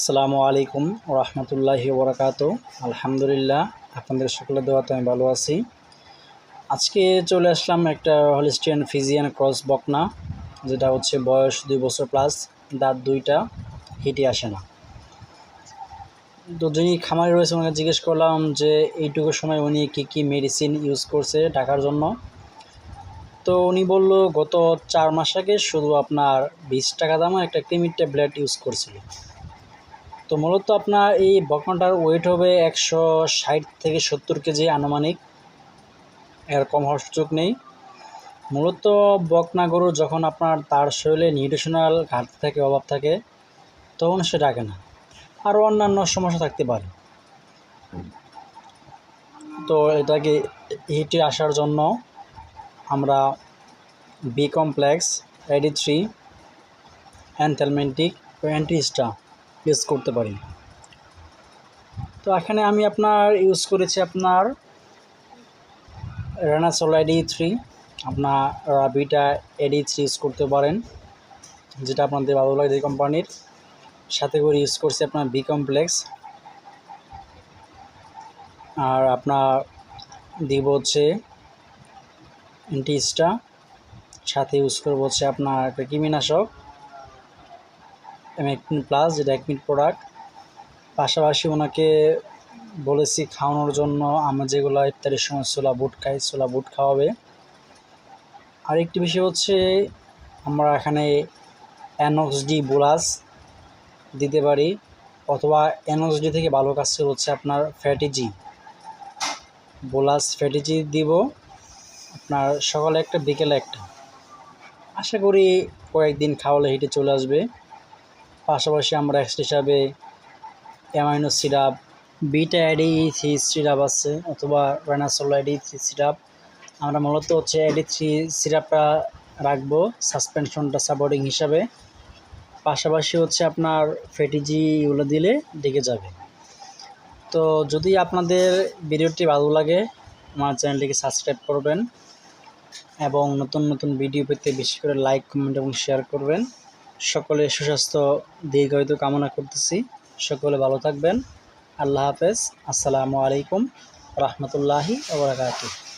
আসসালামু আলাইকুম রহমতুল্লাহি ওবরাকাতু। আলহামদুলিল্লাহ, আপনাদের সকলের দোয়াতে আমি ভালো আছি। আজকে চলে আসলাম একটা হলিস্টিয়ান ফিজিয়ান ক্রস বকনা, যেটা হচ্ছে বয়স 2 বছর প্লাস, দাঁত 2টা, হিটে আসে না। তো যিনি খামারি রয়েছে ওনাকে জিজ্ঞেস করলাম যে এইটুকু সময় উনি কী মেডিসিন ইউজ করছে টাকার জন্য। তো উনি বলল গত 4 মাস আগে শুধু আপনার 20 টাকা দামে একটা ক্রিমির ট্যাবলেট ইউজ করছিল। তো মূলত আপনার এই বকনাটার ওয়েট হবে 160 থেকে 70 কেজি আনুমানিক, এর কম হওয়ার সুযোগ নেই। মূলত বকনা গরু যখন আপনার তার শরীরে নিউট্রিশনাল ঘাটতি থাকে, অভাব থাকে, তখন সে ডাকে না, আরও অন্যান্য সমস্যা থাকতে পারে। তো এটাকে হিটে আসার জন্য আমরা বি কমপ্লেক্স, AD3, অ্যানথেলমেন্টিক ও অ্যান্টিস্টা ইউজ করতে পারি। তো এখানে আমি আপনার ইউজ করেছি আপনার রেনাসোল AD3, আপনার রাবিটা AD3 ইউজ করতে পারেন, যেটা আপনাদের ভালো লাগে এই কোম্পানির। সাথে করে ইউজ করছি আপনার বি কমপ্লেক্স, আর আপনার দিব হচ্ছে অ্যান্টিস্টা, সাথে ইউজ করবো হচ্ছে আপনার একটা কৃমিনাশক এমএকটিন প্লাস, যেটা একমিট প্রোডাক্ট। পাশাপাশি ওনাকে বলেছি খাওয়ানোর জন্য আমরা যেগুলো ইফতারের সময় ছোলা বুট খাই, ছোলা বুট খাওয়াবে। আরেকটি বিষয় হচ্ছে আমরা এখানে NOX-D বোলাস দিতে পারি, অথবা NOX-D থেকে ভালো কাজ হচ্ছে আপনার ফ্যাটিজি বোলাস, ফ্যাটিজি দিব আপনার সকালে একটা বিকেলে একটা। আশা করি কয়েকদিন খাওয়ালে হিটে চলে আসবে। পাশাপাশি আমরা এক্সট্রা হিসাবে amino syrup, beta AD3 syrup আছে, অথবা রেনাসোল AD3 সিরাপ। আমরা মূলত হচ্ছে AD3 সিরাপটা রাখবো সাসপেনশনটা সাপোর্টিং হিসাবে। পাশাপাশি হচ্ছে আপনার ফ্যাটিজি এগুলো দিলে ডেকে যাবে। তো যদি আপনাদের ভিডিওটি ভালো লাগে আমার চ্যানেলটিকে সাবস্ক্রাইব করবেন, এবং নতুন নতুন ভিডিও পেতে বেশি করে লাইক, কমেন্ট এবং শেয়ার করবেন। সকলে সুস্বাস্থ্য দীর্ঘায়িত কামনা করতেছি। সকলে ভালো থাকবেন। আল্লাহ হাফেজ। আসসালামু আলাইকুম রহমতুল্লাহি ওয়া বারাকাতুহু।